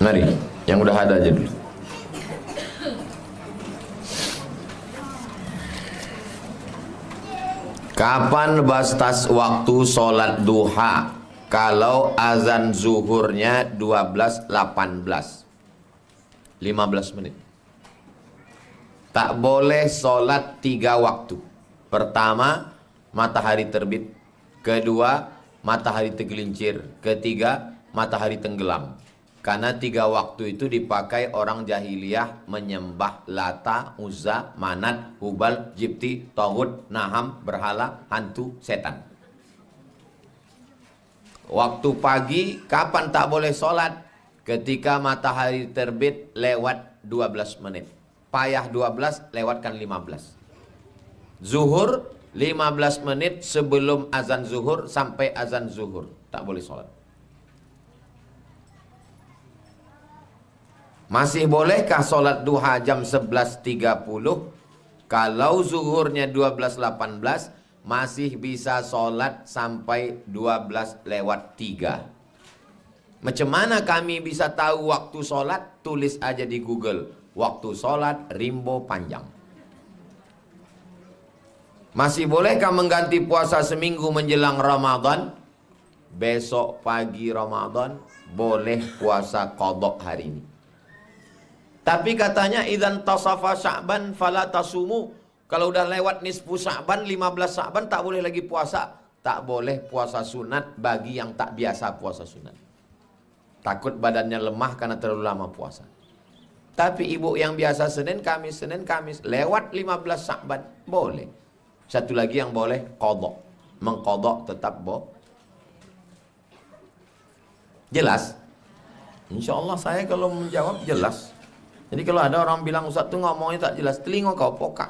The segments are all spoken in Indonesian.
Mari, yang udah ada aja dulu. Kapan batas waktu sholat duha? Kalau azan zuhurnya 12.18, 15 menit. Tak boleh sholat 3 waktu. Pertama, matahari terbit. Kedua, matahari tergelincir. Ketiga, matahari tenggelam. Karena 3 waktu itu dipakai orang jahiliyah menyembah Lata, Uzza, Manat, Hubal, Jibti, Taghut, Naham, berhala, hantu, setan. Waktu pagi, kapan tak boleh sholat? Ketika matahari terbit lewat 12 menit. Payah 12, lewatkan 15. Zuhur, 15 menit sebelum azan zuhur sampai azan zuhur. Tak boleh sholat. Masih bolehkah sholat duha jam 11.30? Kalau zuhurnya 12.18, masih bisa sholat sampai 12:03. Macam mana kami bisa tahu waktu sholat? Tulis aja di Google. Waktu sholat Rimbo Panjang. Masih bolehkah mengganti puasa seminggu menjelang Ramadan? Besok pagi Ramadan boleh puasa qadha hari ini. Tapi katanya idzan tasafa Sya'ban fala tasumu. Kalau udah lewat nisfu Sya'ban, 15 Sya'ban tak boleh lagi puasa. Tak boleh puasa sunat bagi yang tak biasa puasa sunat. Takut badannya lemah karena terlalu lama puasa. Tapi ibu yang biasa Senin Kamis lewat 15 Sya'ban boleh. Satu lagi yang boleh qadha. Mengqadha tetap jelas? Insya Allah saya kalau menjawab jelas. Jadi kalau ada orang bilang Ustaz tuh ngomongnya tak jelas, telinga kau pokak.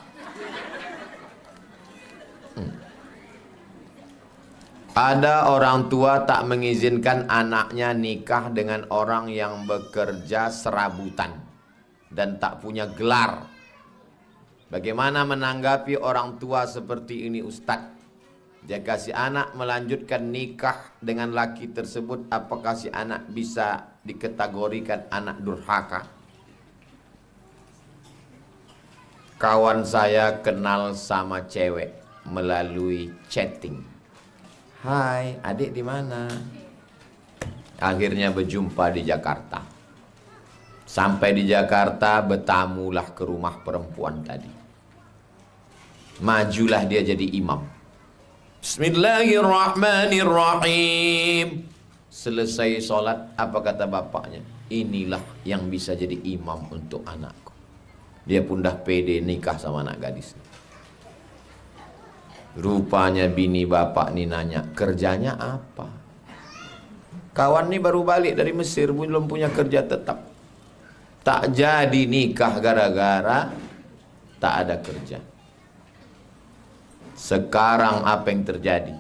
Ada orang tua tak mengizinkan anaknya nikah dengan orang yang bekerja serabutan dan tak punya gelar. Bagaimana menanggapi orang tua seperti ini Ustaz? Jika si anak melanjutkan nikah dengan laki tersebut, apakah si anak bisa dikategorikan anak durhaka? Kawan saya kenal sama cewek melalui chatting. Hai, adik di mana? Akhirnya berjumpa di Jakarta. Sampai di Jakarta bertamulah ke rumah perempuan tadi. Majulah dia jadi imam. Bismillahirrahmanirrahim. Selesai sholat, apa kata bapaknya? Inilah yang bisa jadi imam untuk anakku. Dia pun dah pede nikah sama anak gadis. Rupanya bini bapak ni nanya, kerjanya apa? Kawan ni baru balik dari Mesir, belum punya kerja tetap. Tak jadi nikah gara-gara tak ada kerja. Sekarang apa yang terjadi?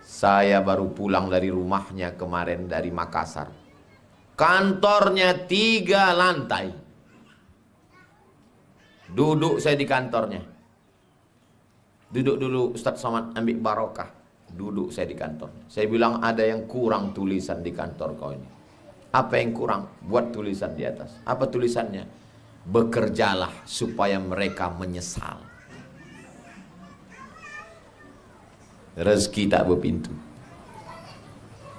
Saya baru pulang dari rumahnya kemarin dari Makassar. Kantornya 3 lantai. Duduk saya di kantornya. Duduk dulu Ustaz Somad, ambil barokah. Duduk saya di kantor. Saya bilang ada yang kurang tulisan di kantor kau ini. Apa yang kurang? Buat tulisan di atas. Apa tulisannya? Bekerjalah supaya mereka menyesal. Rezeki tak berpintu.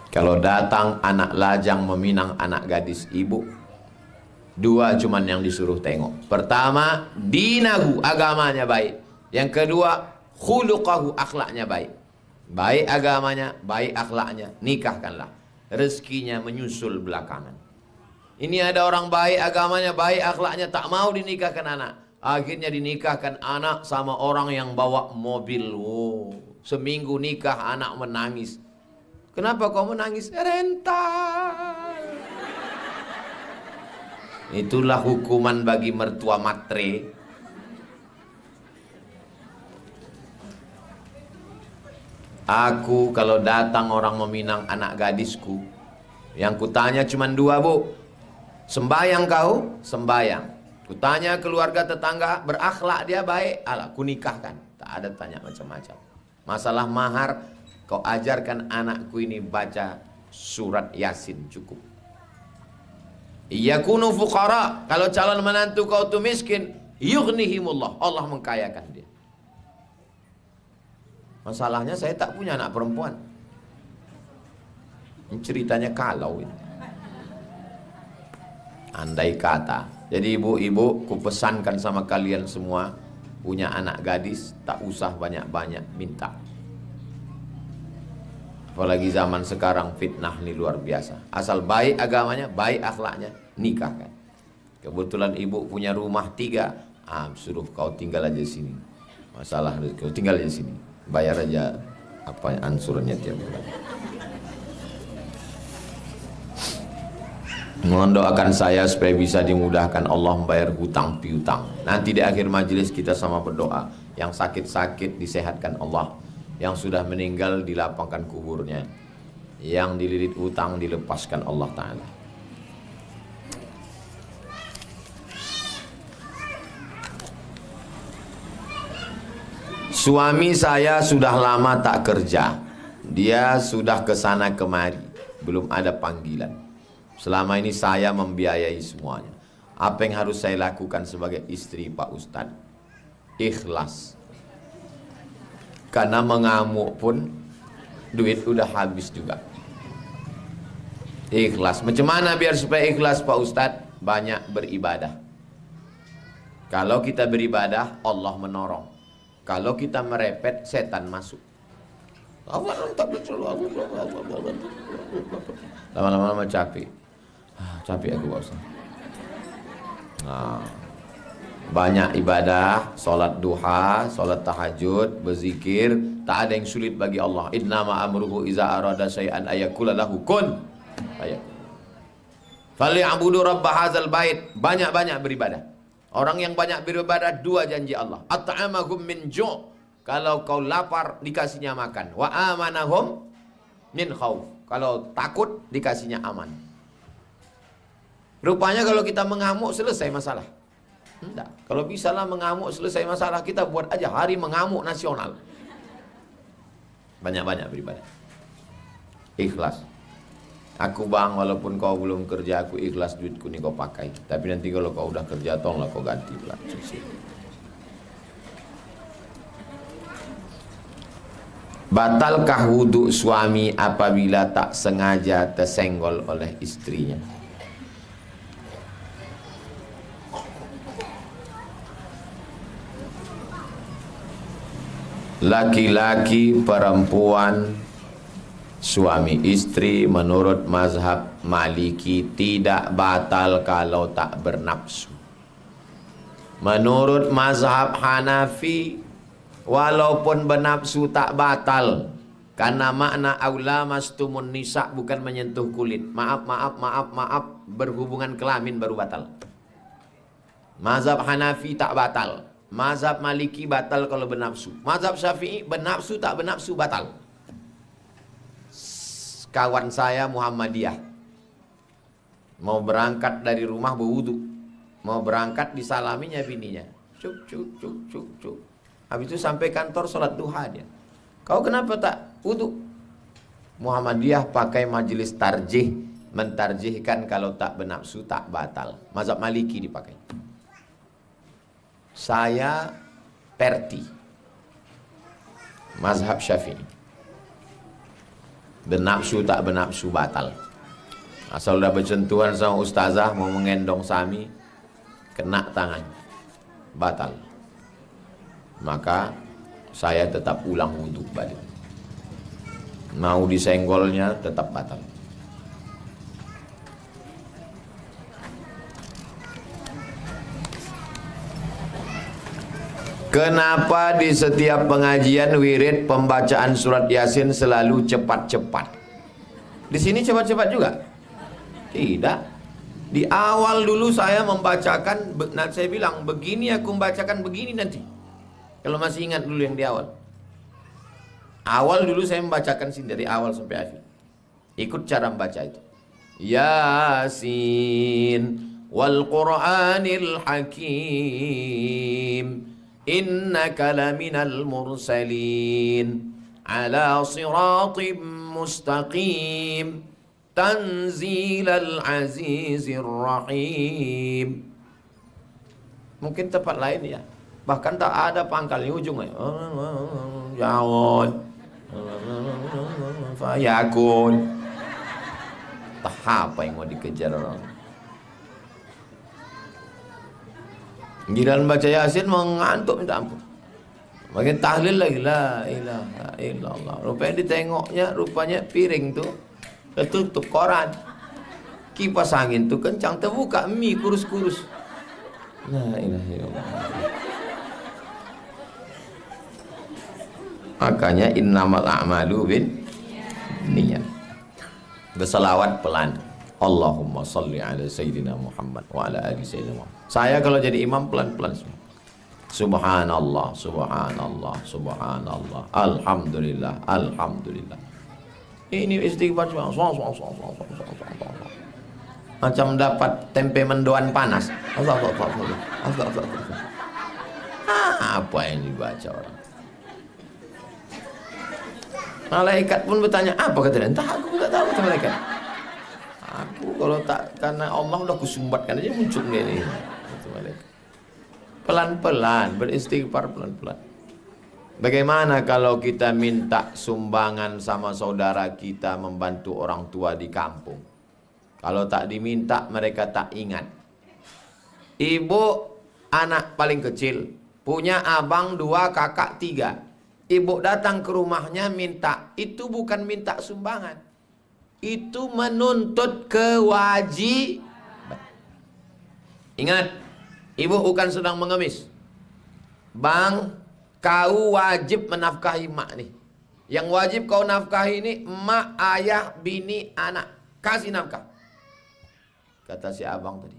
Kalau datang anak lajang meminang anak gadis ibu, 2 cuman yang disuruh tengok. Pertama, dinahu, agamanya baik. Yang kedua, khuluqahu, akhlaknya baik. Baik agamanya, baik akhlaknya, nikahkanlah. Rezekinya menyusul belakangan. Ini ada orang baik agamanya, baik akhlaknya, tak mau dinikahkan anak. Akhirnya dinikahkan anak sama orang yang bawa mobil. Oh, seminggu nikah anak menangis. Kenapa kau menangis? Rental. Itulah hukuman bagi mertua matre. Aku kalau datang orang meminang anak gadisku, yang kutanya cuma 2, Bu. Sembayang kau? Sembayang. Kutanya keluarga tetangga, berakhlak dia baik? Alah, kunikahkan. Tak ada tanya macam-macam. Masalah mahar, kau ajarkan anakku ini baca surat Yasin cukup. Yakunu fuqara, kalau calon menantu kau tu miskin, yughnihimullah, Allah mengkayakan dia. Masalahnya saya tak punya anak perempuan. Ceritanya kalau ini. Andai kata. Jadi ibu-ibu, kupesankan sama kalian semua, punya anak gadis, tak usah banyak-banyak minta. Apalagi zaman sekarang fitnah ini luar biasa. Asal baik agamanya, baik akhlaknya, nikahkan. Kebetulan ibu punya rumah 3, suruh kau tinggal aja sini. Masalah kau tinggal aja sini, bayar aja apa ansurannya tiap bulan. Mohon doakan saya supaya bisa dimudahkan Allah membayar hutang piutang. Nanti di akhir majelis kita sama berdoa. Yang sakit-sakit disehatkan Allah. Yang sudah meninggal dilapangkan kuburnya. Yang dililit hutang dilepaskan Allah Ta'ala. Suami saya sudah lama tak kerja. Dia sudah kesana kemari, belum ada panggilan. Selama ini saya membiayai semuanya. Apa yang harus saya lakukan sebagai istri Pak Ustadz? Ikhlas. Karena mengamuk pun duit udah habis juga. Ikhlas. Macam mana biar supaya ikhlas Pak Ustadz? Banyak beribadah. Kalau kita beribadah, Allah menorong. Kalau kita merepet, setan masuk. Lama-lama capek. Capek aku Pak Ustadz. Banyak ibadah, solat duha, solat tahajud, berzikir, tak ada yang sulit bagi Allah. Innama amruhu iza arada syai'an ayakula lahu kun fayakun. Falyabudu rabb hadzal bait. Banyak-banyak beribadah. Orang yang banyak beribadah, 2 janji Allah. At'amahum min ju'. Kalau kau lapar dikasihnya makan. Wa amanahum min khauf. Kalau takut dikasihnya aman. Rupanya kalau kita mengamuk selesai masalah. Enggak. Kalau bisalah mengamuk selesai masalah, kita buat aja hari mengamuk nasional. Banyak-banyak beribadah. Ikhlas. Aku bang, walaupun kau belum kerja, aku ikhlas duitku ni kau pakai. Tapi nanti kalau kau udah kerja, tolonglah kau ganti pula. Batalkah wudhu suami apabila tak sengaja tersenggol oleh istrinya? Laki-laki, perempuan, suami istri menurut mazhab Maliki tidak batal kalau tak bernafsu. Menurut mazhab Hanafi, walaupun bernafsu tak batal. Karena makna aula mastumun nisa bukan menyentuh kulit. Maaf, berhubungan kelamin baru batal. Mazhab Hanafi tak batal. Mazhab Maliki batal kalau bernafsu. Mazhab Syafi'i bernafsu tak bernafsu batal. Kawan saya Muhammadiyah mau berangkat dari rumah berwudu, mau berangkat disalaminya bininya, cuk. Habis itu sampai kantor sholat duha dia. Kau kenapa tak wudu? Muhammadiyah pakai majelis tarjih, mentarjihkan kalau tak bernafsu tak batal. Mazhab Maliki dipakai. Saya Perti, mazhab Syafi'i. Bernafsu tak bernafsu batal. Asal udah bersentuhan sama ustazah mau mengendong sami, kena tangan, batal. Maka saya tetap ulang wudhu balik. Mau disenggolnya tetap batal. Kenapa di setiap pengajian wirid pembacaan surat Yasin selalu cepat-cepat? Di sini cepat-cepat juga? Tidak. Di awal dulu saya membacakan, saya bilang begini aku membacakan begini nanti. Kalau masih ingat dulu yang di awal. Awal dulu saya membacakan sini dari awal sampai akhir. Ikut cara membaca itu. Yasin wal Qur'anil Hakim. Innaka laminal mursalin ala siratim mustaqim. tanzilal azizir rahim. Mungkin tempat lain ya, bahkan tak ada pangkalnya ujungnya. Jawon, fayakun. Tak apa yang mau dikejar orang. Giliran baca Yasin mengantuk minta ampun. Makin tahlil lagi, la ilaha illallah. Rupanya ditengoknya, rupanya piring tuh ketutup koran. Kipas angin tuh kencang, terbuka mie kurus-kurus. La ilaha illallah. Makanya innamal a'malu bin niyyat. Berselawat pelan. Allahumma salli ala Sayyidina Muhammad wa ala ali Sayyidina Muhammad. Saya kalau jadi imam pelan-pelan semua. Subhanallah, subhanallah, subhanallah. Alhamdulillah, alhamdulillah. Ini istighfar semua. Macam dapat tempe mendoan panas. Apa yang dibaca orang? Malaikat pun bertanya, apa katanya? Entah, aku nggak tahu kata malaikat. Aku kalau tak, karena Allah udah kusumbatkan aja muncul dia ini. Pelan-pelan, beristighfar pelan-pelan. Bagaimana kalau kita minta sumbangan sama saudara kita membantu orang tua di kampung? Kalau tak diminta, mereka tak ingat. Ibu anak paling kecil, punya abang 2, kakak 3. Ibu datang ke rumahnya minta, itu bukan minta sumbangan, itu menuntut kewajiban. Ingat, ibu bukan sedang mengemis. Bang, kau wajib menafkahi mak nih. Yang wajib kau nafkahi ini emak, ayah, bini, anak. Kasih nafkah. Kata si abang tadi,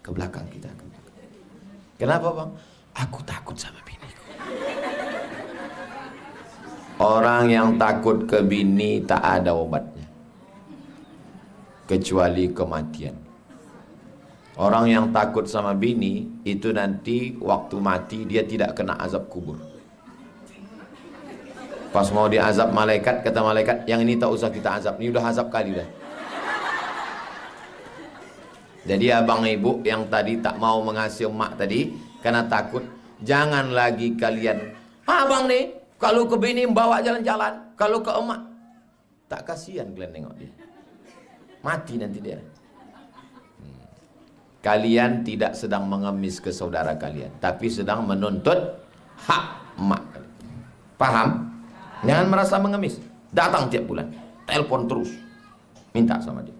ke belakang kita. Kenapa bang? Aku takut sama biniku. Orang yang takut ke bini tak ada obatnya kecuali kematian. Orang yang takut sama bini itu nanti waktu mati dia tidak kena azab kubur. Pas mau diazab malaikat, kata malaikat, yang ini tak usah kita azab, ini udah azab kali dah. Jadi abang ibu yang tadi tak mau mengasihi emak tadi karena takut, jangan lagi kalian, abang nih kalau ke bini bawa jalan-jalan, kalau ke emak tak kasihan kalian nengok dia, mati nanti dia. Kalian tidak sedang mengemis ke saudara kalian, tapi sedang menuntut hak emak. Paham? Jangan merasa mengemis. Datang tiap bulan, telepon terus, minta sama dia.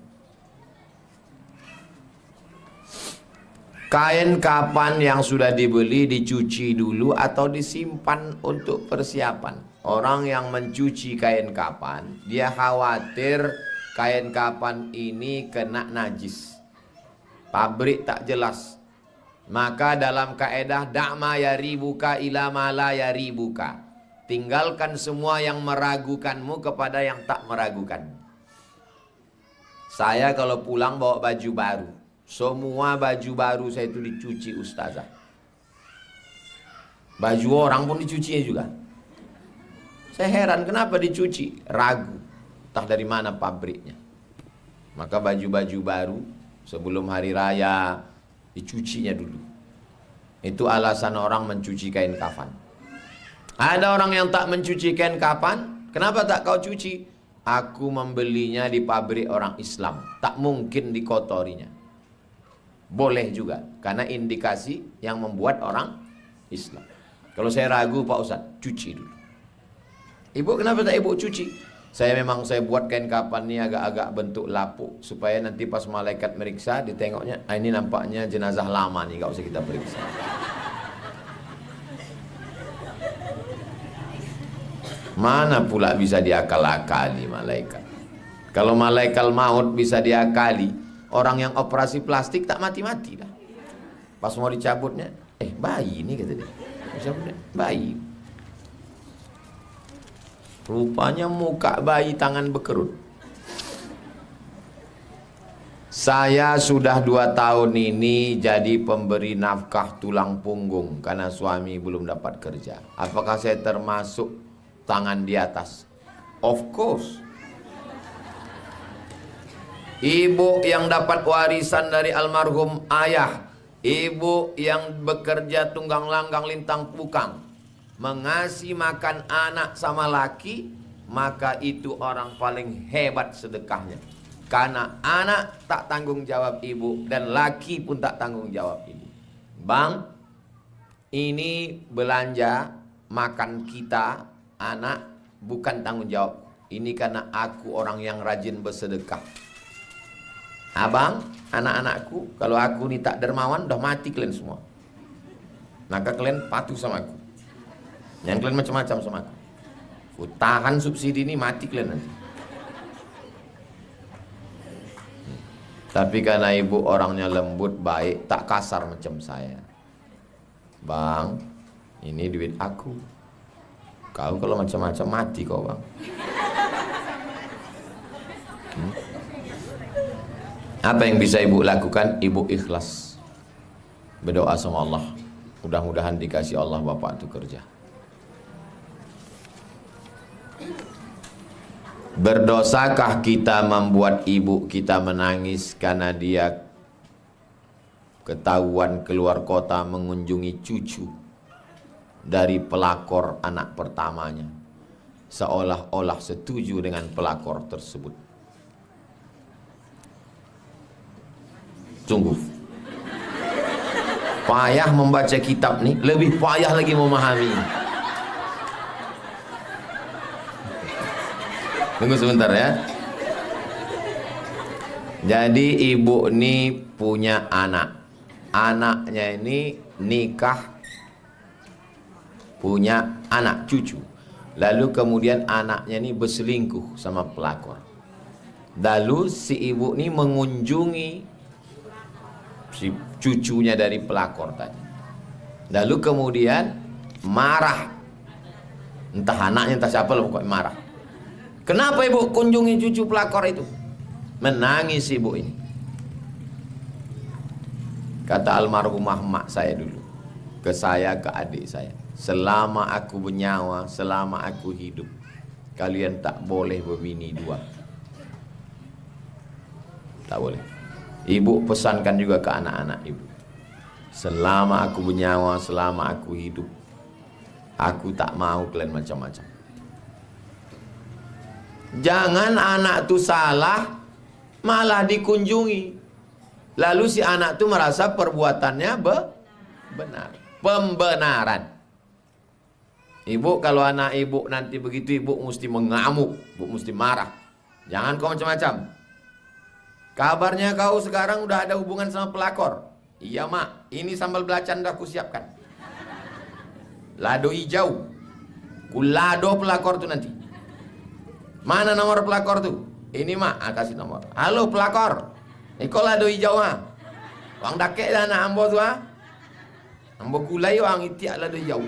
Kain kapan yang sudah dibeli dicuci dulu atau disimpan untuk persiapan? Orang yang mencuci kain kapan, dia khawatir kain kapan ini kena najis, pabrik tak jelas. Maka dalam kaedah da'ma yaribuka ila ma la yaribuka, tinggalkan semua yang meragukanmu kepada yang tak meragukan. Saya kalau pulang bawa baju baru, semua baju baru saya itu dicuci ustazah. Baju orang pun dicucinya juga. Saya heran kenapa dicuci, ragu entah dari mana pabriknya. Maka baju-baju baru sebelum hari raya dicucinya dulu. Itu alasan orang mencuci kain kafan. Ada orang yang tak mencuci kain kafan, kenapa tak kau cuci? Aku membelinya di pabrik orang Islam, tak mungkin dikotorinya. Boleh juga, karena indikasi yang membuat orang Islam. Kalau saya ragu Pak Ustadz, cuci dulu. Ibu kenapa tak ibu cuci? Saya buat kain kapan ini agak-agak bentuk lapuk, supaya nanti pas malaikat meriksa ditengoknya, ini nampaknya jenazah lama nih, gak usah kita periksa. Mana pula bisa diakal-akali malaikat? Kalau malaikat maut bisa diakali, orang yang operasi plastik tak mati-mati dah. Pas mau dicabutnya, bayi ini kata dia. Dicabutnya, bayi. Rupanya muka bayi, tangan berkerut. Saya sudah 2 tahun ini jadi pemberi nafkah tulang punggung karena suami belum dapat kerja. Apakah saya termasuk tangan di atas? Of course. Ibu yang dapat warisan dari almarhum ayah, ibu yang bekerja tunggang langgang lintang pukang, mengasih makan anak sama laki, maka itu orang paling hebat sedekahnya. Karena anak tak tanggung jawab ibu dan laki pun tak tanggung jawab ibu. Bang, ini belanja makan kita anak bukan tanggung jawab. Ini karena aku orang yang rajin bersedekah. Abang, anak-anakku, kalau aku ini tak dermawan, udah mati kalian semua. Maka kalian patuh sama aku. Yang kalian macam-macam sama aku. Aku tahan subsidi ini, mati kalian nanti. Tapi karena ibu orangnya lembut, baik, tak kasar macam saya. Bang, ini duit aku. Kau kalau macam-macam mati kau, bang. Apa yang bisa ibu lakukan? Ibu ikhlas berdoa sama Allah, mudah-mudahan dikasih Allah bapak itu kerja. Berdosakah kita membuat ibu kita menangis karena dia ketahuan keluar kota mengunjungi cucu dari pelakor anak pertamanya, seolah-olah setuju dengan pelakor tersebut? Sungguh payah membaca kitab nih, lebih payah lagi memahami. Tunggu sebentar ya. Jadi ibu ini punya anak. Anaknya ini nikah, punya anak cucu. Lalu kemudian anaknya ini berselingkuh sama pelakor. Lalu si ibu ini mengunjungi si cucunya dari pelakor tadi. Lalu kemudian marah. Entah anaknya entah siapa lah, pokoknya marah. Kenapa ibu kunjungi cucu pelakor itu? Menangis ibu ini. Kata almarhumah mak saya dulu ke saya, ke adik saya, selama aku bernyawa, selama aku hidup, kalian tak boleh berbini dua. Tak boleh. Ibu pesankan juga ke anak-anak ibu, selama aku bernyawa, selama aku hidup, aku tak mau kalian macam-macam. Jangan anak tu salah malah dikunjungi, lalu si anak tu merasa perbuatannya benar. Pembenaran. Ibu, kalau anak ibu nanti begitu, ibu mesti mengamuk, ibu mesti marah. Jangan kau macam-macam. Kabarnya kau sekarang udah ada hubungan sama pelakor. Iya mak, ini sambal belacan udah aku siapkan. Lado hijau. Kulado pelakor tuh nanti. Mana nomor pelakor tuh? Ini mak, kasih nomor. Halo pelakor. Iko lado hijau ha. Wang dakek dah nak ambo tu ha. Ambo kulai wang itiak lado hijau.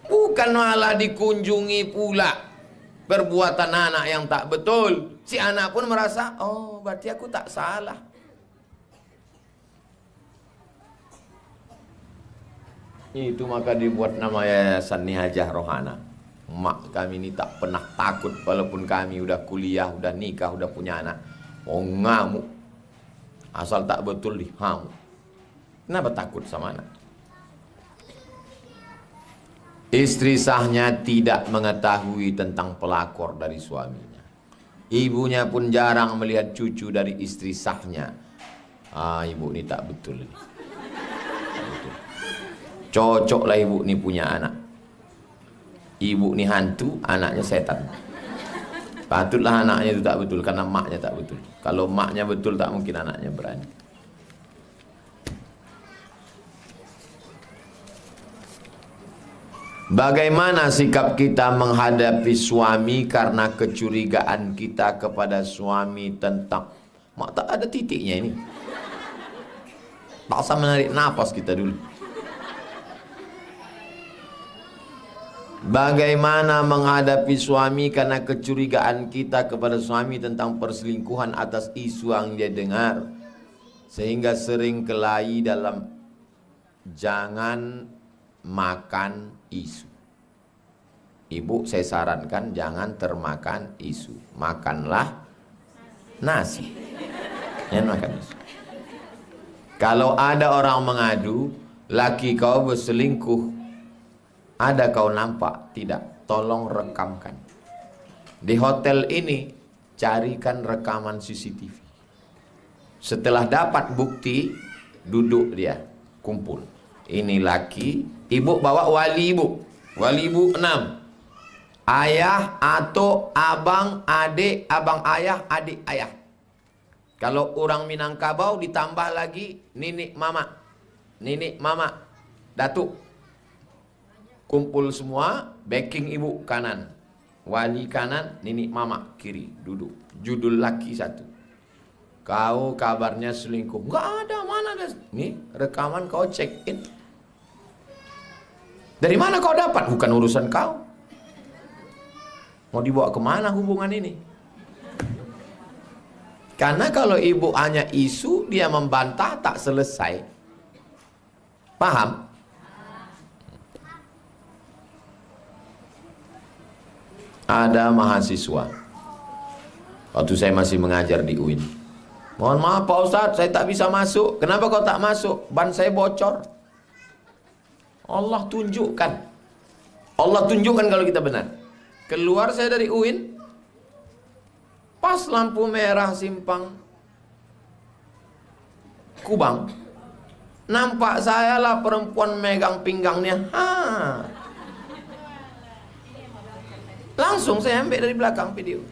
Bukan malah dikunjungi pula perbuatan anak yang tak betul. Si anak pun merasa, oh berarti aku tak salah. Itu maka dibuat nama Yayasan Nihajah Rohana. Mak kami ini tak pernah takut, walaupun kami udah kuliah, udah nikah, udah punya anak. Oh ngamuk, asal tak betul dihamuk. Kenapa takut sama anak? Istri sahnya tidak mengetahui tentang pelakor dari suaminya. Ibunya pun jarang melihat cucu dari istri sahnya. Ibu ini tak betul ini. Cocoklah ibu ini punya anak. Ibu ini hantu, anaknya setan. Patutlah anaknya itu tak betul, karena maknya tak betul. Kalau maknya betul, tak mungkin anaknya berani. Bagaimana sikap kita menghadapi suami karena kecurigaan kita kepada suami tentang mak, tak ada titiknya ini. Tak usah menarik nafas kita dulu. Bagaimana menghadapi suami karena kecurigaan kita kepada suami tentang perselingkuhan atas isu yang dia dengar, sehingga sering kelahi dalam jangan makan isu. Ibu, saya sarankan jangan termakan isu. Makanlah nasi. Jangan makan isu. Kalau ada orang mengadu, laki kau berselingkuh, ada kau nampak? Tidak. Tolong rekamkan. Di hotel ini, carikan rekaman CCTV. Setelah dapat bukti, duduk dia, kumpul. Ini laki, ibu bawa wali ibu. Wali ibu 6. Ayah, atuk, abang, adik, abang ayah, adik ayah. Kalau orang Minangkabau ditambah lagi nenek mama, datuk. Kumpul semua, backing ibu kanan. Wali kanan, nenek mama kiri, duduk. Judul laki 1. Kau kabarnya selingkuh. Enggak ada, mana ada. Nih, rekaman kau check in. Dari mana kau dapat? Bukan urusan kau. Mau dibawa kemana hubungan ini? Karena kalau ibu hanya isu, dia membantah tak selesai. Paham? Ada mahasiswa, waktu saya masih mengajar di UIN. Mohon maaf Pak Ustadz, saya tak bisa masuk. Kenapa kau tak masuk? Ban saya bocor. Allah tunjukkan. Allah tunjukkan kalau kita benar. Keluar saya dari UIN, pas lampu merah simpang Kubang, nampak saya lah perempuan megang pinggangnya. Langsung saya ambil dari belakang video.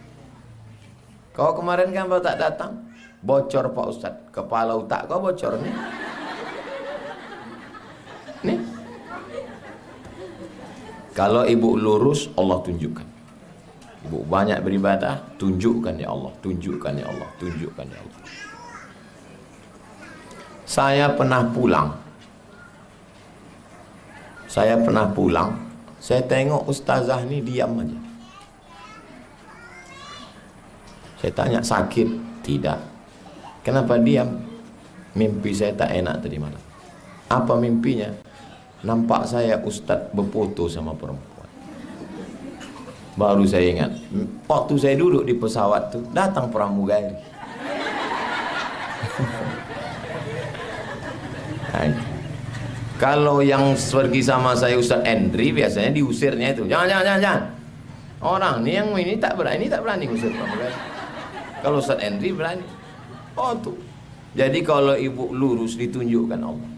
Kau kemarin kan baru tak datang? Bocor Pak Ustadz. Kepala otak kau bocor nih. Nih. Kalau ibu lurus, Allah tunjukkan. Ibu banyak beribadah, tunjukkan ya Allah, tunjukkan ya Allah, tunjukkan ya Allah. Saya pernah pulang, saya tengok ustazah ni diam aja. Saya tanya, sakit? Tidak. Kenapa diam? Mimpi saya tak enak tadi malam. Apa mimpinya? Nampak saya ustaz berfoto sama perempuan. Baru saya ingat, waktu saya duduk di pesawat tu, datang pramugari. Kalau yang pergi sama saya Ustaz Endri, biasanya diusirnya itu. Jangan. Orang ni yang ini tak berani usir pramugari. Kalau Ustaz Endri berani. Oh tuh. Jadi kalau ibu lurus ditunjukkan Allah.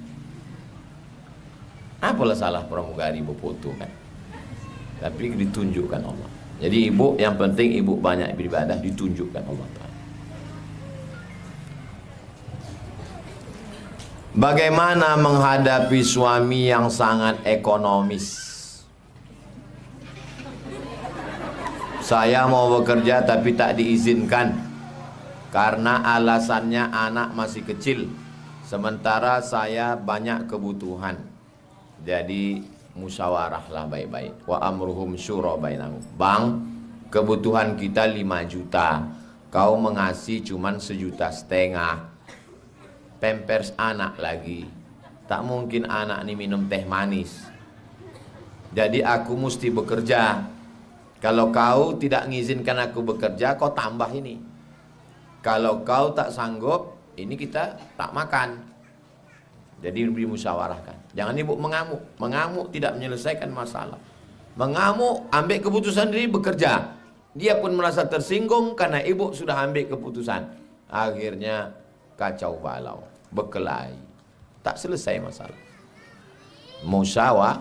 Apalah salah pramugari berfoto kan? Tapi ditunjukkan Allah. Jadi ibu, yang penting ibu banyak beribadah, ditunjukkan Allah Ta'ala. Bagaimana menghadapi suami yang sangat ekonomis? Saya mau bekerja tapi tak diizinkan karena alasannya anak masih kecil, sementara saya banyak kebutuhan. Jadi musyawarahlah baik-baik. Wa amruhum syura bainahum. Bang, kebutuhan kita 5 juta. Kau mengasih cuman 1,5 juta. Pampers anak lagi. Tak mungkin anak ini minum teh manis. Jadi aku mesti bekerja. Kalau kau tidak mengizinkan aku bekerja, kau tambah ini. Kalau kau tak sanggup, ini kita tak makan. Jadi dimusyawarahkan. Jangan ibu mengamuk. Mengamuk tidak menyelesaikan masalah. Mengamuk, ambil keputusan diri bekerja. Dia pun merasa tersinggung karena ibu sudah ambil keputusan. Akhirnya kacau balau, berkelahi. Tak selesai masalah. Musyawarah.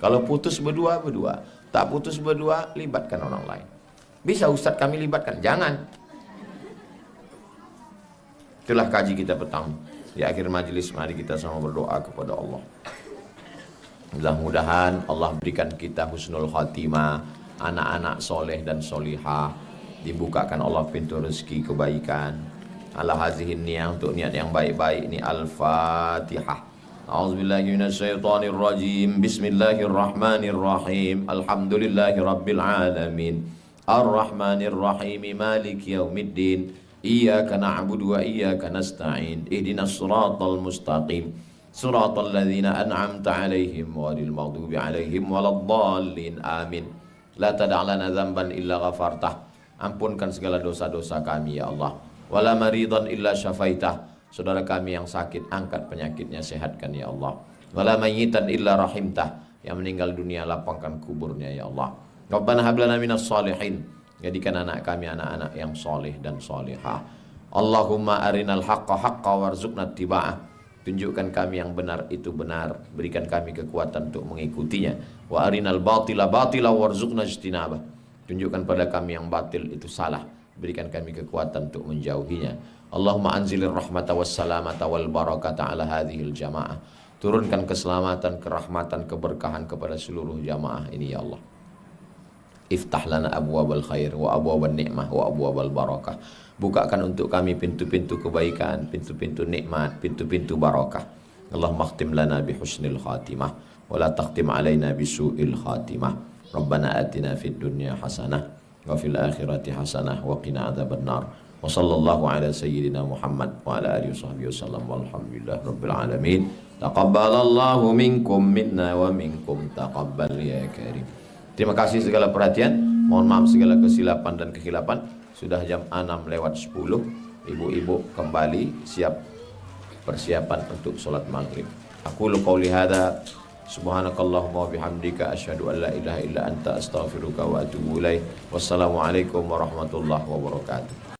Kalau putus berdua. Tak putus berdua, libatkan orang lain. Bisa Ustadz kami libatkan? Jangan. Itulah kaji kita petang. Di akhir majlis mari kita sama berdoa kepada Allah. Mudah-mudahan Allah berikan kita husnul khatimah, anak-anak soleh dan solihah, dibukakan Allah pintu rezeki kebaikan. Ala hazihin niyah, untuk niat yang baik-baik ini. Al-Fatihah. A'udzubillahi minasyaitonir rajim. Bismillahirrahmanirrahim. Alhamdulillahi rabbil alamin. Ar-Rahmanir Rahim. Maliki yaumiddin. Iyyaka na'budu wa iyyaka nasta'in. Ihdinas siratal mustaqim. siratal ladzina an'amta 'alaihim ghairil maghdubi 'alaihim waladdallin. Amin. La tada' lana dzamban illa ghafartah. Ampunkan segala dosa-dosa kami ya Allah. Wala maridan illa syafaitah. Saudara kami yang sakit, angkat penyakitnya, sehatkan ya Allah. Wala mayyitan illa rahimtah. Yang meninggal dunia, lapangkan kuburnya ya Allah. Rabbana hab lana minas shalihin. Jadikan anak kami anak-anak yang soleh dan solehah. Allahumma arinal haqqa haqqa warzuqna ittiba'ah. Tunjukkan kami yang benar itu benar, berikan kami kekuatan untuk mengikutinya. Wa arinal batila batila warzuqna ijtinabah. Tunjukkan pada kami yang batil itu salah, berikan kami kekuatan untuk menjauhinya. Allahumma anzilir rahmata wassalamata wal barakata ala hadhil jamaah. Turunkan keselamatan, kerahmatan, keberkahan kepada seluruh jamaah ini ya Allah. Iftah lana abwabal khair wa abwabal ni'mah wa abwabal barakah. Bukakan untuk kami pintu-pintu kebaikan, pintu-pintu nikmat, pintu-pintu barakah. Allahumma khtim lana bi husnil khatimah wa la takhtim alaina bi su'il khatimah. Rabbana atina fid dunya hasanah wa fil akhirati hasanah wa qina adzabannar. Wa sallallahu ala sayyidina Muhammad wa ala alihi washabbihi wasallam walhamdulillahi rabbil alamin. Taqabbalallahu minkum minna wa minkum taqabbal ya karim. Terima kasih segala perhatian. Mohon maaf segala kesilapan dan kekhilapan. Sudah jam 6:10. Ibu-ibu kembali siap persiapan untuk sholat maghrib. Aku qouli hadza subhanakallahumma wa bihamdika asyhadu an la ilaha illa anta astaghfiruka wa atubu ilaik. Wassalamualaikum warahmatullahi wabarakatuh.